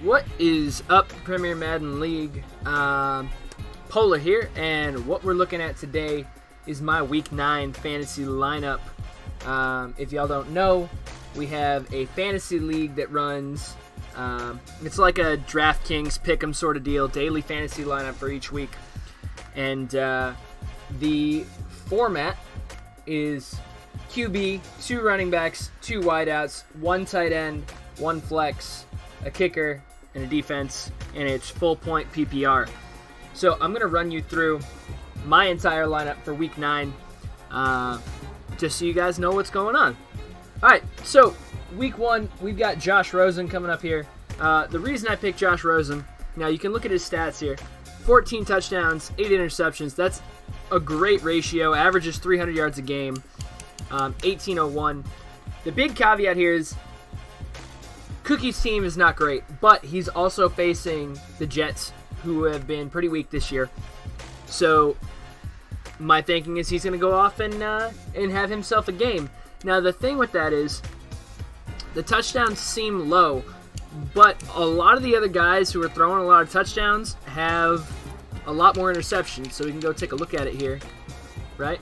What is up, Premier Madden League? Polar here, and what we're looking at today is my Week 9 fantasy lineup. If y'all don't know, we have a fantasy league that runs, it's like a DraftKings pick'em sort of deal, daily fantasy lineup for each week. And the format is QB, 2 running backs, 2 wideouts, 1 tight end, 1 flex, a kicker, and a defense, and it's full point PPR. So I'm going to run you through my entire lineup for Week 9, just so you guys know what's going on. All right, so Week 1, we've got Josh Rosen coming up here. The reason I picked Josh Rosen, now you can look at his stats here. 14 touchdowns, 8 interceptions. That's a great ratio. Averages 300 yards a game, 1801. The big caveat here is Cookie's team is not great, but he's also facing the Jets, who have been pretty weak this year. So my thinking is he's going to go off and have himself a game. Now the thing with that is the touchdowns seem low, but a lot of the other guys who are throwing a lot of touchdowns have a lot more interceptions. So we can go take a look at it here, right?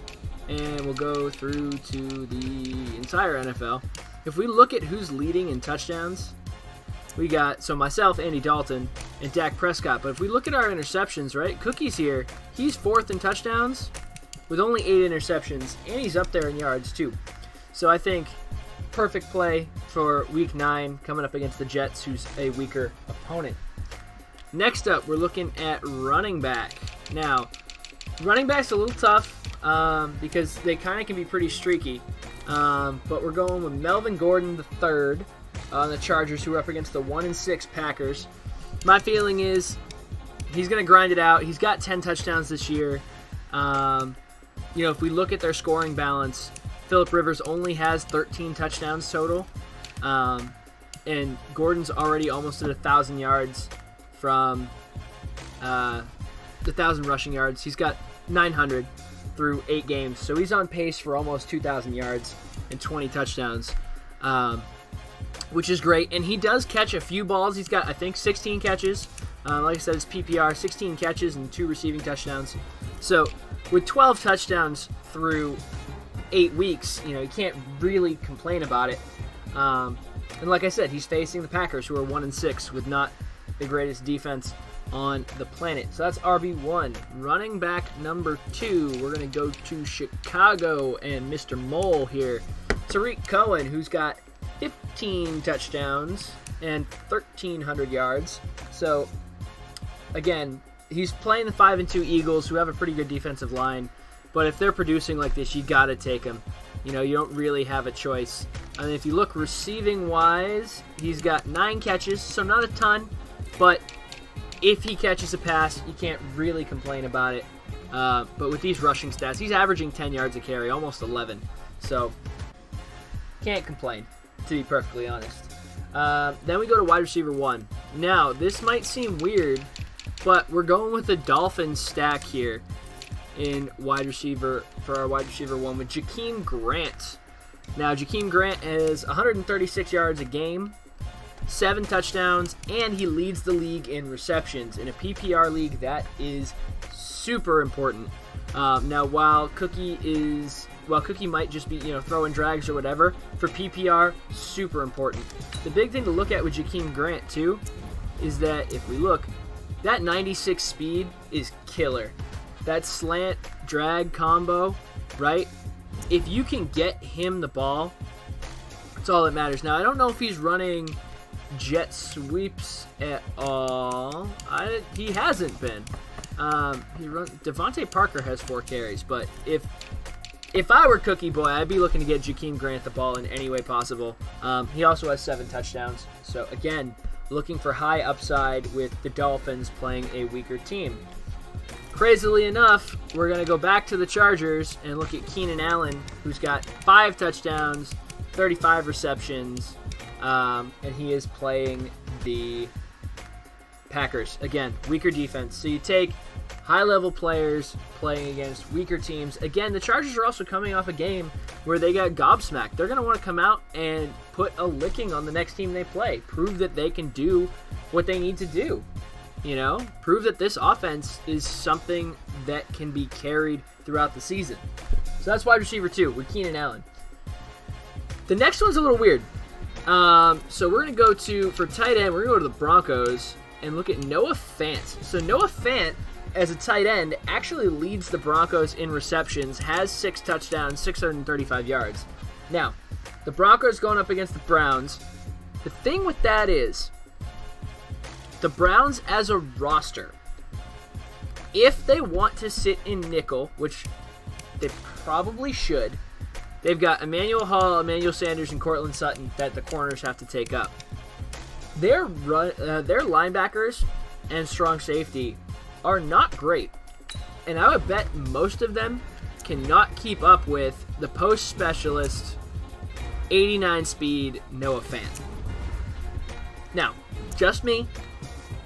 And we'll go through to the entire NFL. If we look at who's leading in touchdowns, we got, so myself, Andy Dalton, and Dak Prescott. But if we look at our interceptions, right, Cookie's here. He's 4th in touchdowns with only 8 interceptions, and he's up there in yards too. So I think perfect play for Week 9 coming up against the Jets, who's a weaker opponent. Next up, we're looking at running back. Now, running back's a little tough because they kind of can be pretty streaky. But we're going with Melvin Gordon III on the Chargers, who are up against the 1-6 Packers. My feeling is he's going to grind it out. He's got 10 touchdowns this year. If we look at their scoring balance, Phillip Rivers only has 13 touchdowns total. And Gordon's already almost at 1,000 yards from 1,000 rushing yards. He's got 900 through 8 games. So he's on pace for almost 2,000 yards and 20 touchdowns, which is great. And he does catch a few balls. He's got, I think, 16 catches. Like I said, it's PPR, 16 catches and 2 receiving touchdowns. So with 12 touchdowns through 8 weeks, you can't really complain about it. And like I said, he's facing the Packers, who are 1-6 with not the greatest defense on the planet. So that's RB1. Running back number 2, we're going to go to Chicago and Mr. Mole here. Tariq Cohen, who's got 15 touchdowns and 1,300 yards. So, again, he's playing the 5-2 Eagles, who have a pretty good defensive line. But if they're producing like this, you got to take them. You don't really have a choice. And if you look receiving-wise, he's got 9 catches, so not a ton. But if he catches a pass, you can't really complain about it. But with these rushing stats, he's averaging 10 yards a carry, almost 11. So, can't complain, to be perfectly honest. Then we go to wide receiver 1. Now, this might seem weird, but we're going with the Dolphins stack here in wide receiver for our wide receiver 1 with Jakeem Grant. Now, Jakeem Grant has 136 yards a game, 7 touchdowns, and he leads the league in receptions. In a PPR league, that is super important. Now, while Cookie might just be, throwing drags or whatever, for PPR, super important. The big thing to look at with Jakeem Grant, too, is that if we look, that 96 speed is killer. That slant drag combo, right? If you can get him the ball, that's all that matters. Now, I don't know if he's running jet sweeps at all. He hasn't been. Devontae Parker has 4 carries, but if I were Cookieboy, I'd be looking to get Jakeem Grant the ball in any way possible. He also has 7 touchdowns. So again, looking for high upside with the Dolphins playing a weaker team. Crazily enough, we're going to go back to the Chargers and look at Keenan Allen, who's got 5 touchdowns, 35 receptions, and he is playing the Packers. Again, weaker defense. So you take high-level players playing against weaker teams. Again, the Chargers are also coming off a game where they got gobsmacked. They're going to want to come out and put a licking on the next team they play. Prove that they can do what they need to do. Prove that this offense is something that can be carried throughout the season. So that's wide receiver 2 with Keenan Allen. The next one's a little weird. So we're going to go for tight end, we're going to go to the Broncos and look at Noah Fant. So Noah Fant, as a tight end, actually leads the Broncos in receptions, has 6 touchdowns, 635 yards. Now, the Broncos going up against the Browns. The thing with that is, the Browns as a roster, if they want to sit in nickel, which they probably should, they've got Emmanuel Hall, Emmanuel Sanders, and Cortland Sutton that the corners have to take up. Their linebackers and strong safety are not great, and I would bet most of them cannot keep up with the post specialist 89 speed Noah Fant. Now, just me,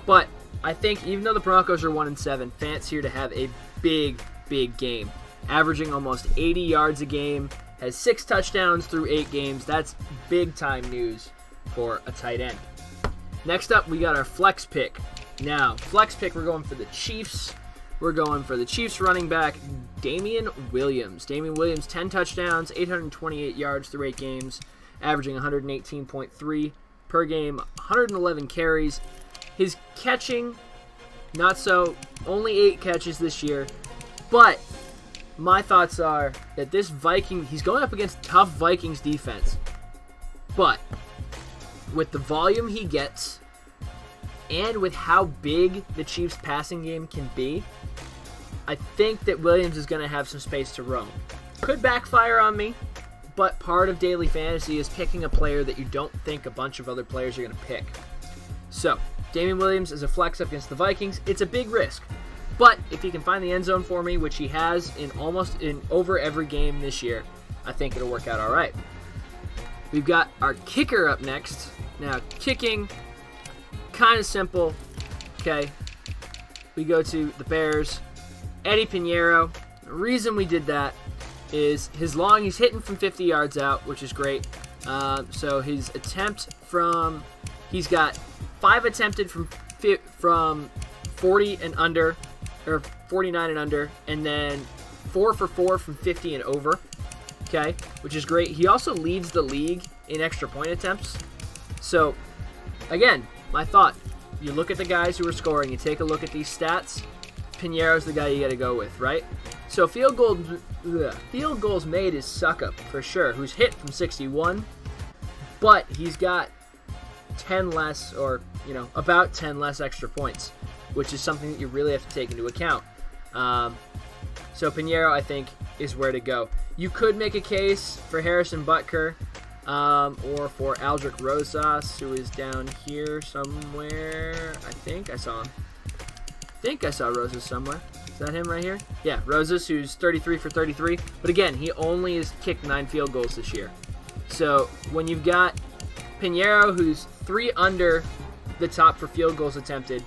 but I think even though the Broncos are 1-7, Fant's here to have a big game, averaging almost 80 yards a game, has 6 touchdowns through 8 games. That's big time news for a tight end. Next up, we got our flex pick. Now, flex pick, we're going for the Chiefs. We're going for the Chiefs running back, Damian Williams. Damian Williams, 10 touchdowns, 828 yards through 8 games, averaging 118.3 per game, 111 carries. His catching, not so, only 8 catches this year. But my thoughts are that this he's going up against tough Vikings defense. But with the volume he gets, and with how big the Chiefs' passing game can be, I think that Williams is going to have some space to roam. Could backfire on me, but part of daily fantasy is picking a player that you don't think a bunch of other players are going to pick. So, Damian Williams is a flex up against the Vikings. It's a big risk. But if he can find the end zone for me, which he has in over every game this year, I think it'll work out all right. We've got our kicker up next. Now, kicking, kind of simple. Okay, we go to the Bears. Eddie Pinheiro. The reason we did that is he's hitting from 50 yards out, which is great. So his attempt he's got 5 attempted from 40 and under, or 49 and under, and then 4 for 4 from 50 and over. Okay, which is great. He also leads the league in extra point attempts. So, again, my thought, you look at the guys who are scoring, you take a look at these stats, Pinheiro's the guy you got to go with, right? So field goals made is suck up for sure, who's hit from 61, but he's got 10 less, or about 10 less extra points, which is something that you really have to take into account. So Pinheiro, I think, is where to go. You could make a case for Harrison Butker, or for Aldrick Rosas, who is down here somewhere. I think I saw Rosas somewhere. Is that him right here? Yeah, Rosas, who's 33 for 33. But again, he only has kicked 9 field goals this year. So when you've got Pinheiro, who's 3 under the top for field goals attempted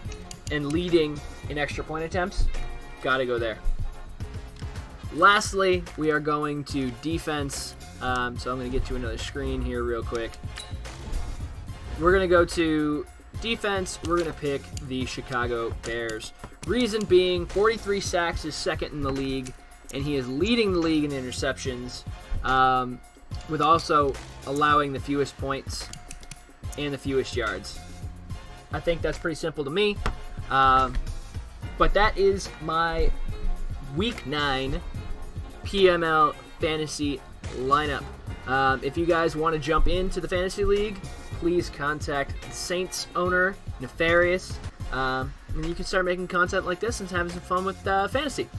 and leading in extra point attempts, gotta go there. Lastly, we are going to defense. So I'm going to get to another screen here real quick. We're going to go to defense. We're going to pick the Chicago Bears. Reason being, 43 sacks is second in the league, and he is leading the league in interceptions, with also allowing the fewest points and the fewest yards. I think that's pretty simple to me. But that is my Week 9 PML Fantasy lineup. If you guys want to jump into the Fantasy League, please contact the Saints owner, Nefarious, and you can start making content like this and having some fun with fantasy.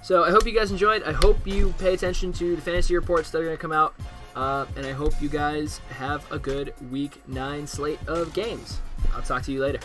So I hope you guys enjoyed. I hope you pay attention to the fantasy reports that are going to come out, and I hope you guys have a good Week 9 slate of games. I'll talk to you later.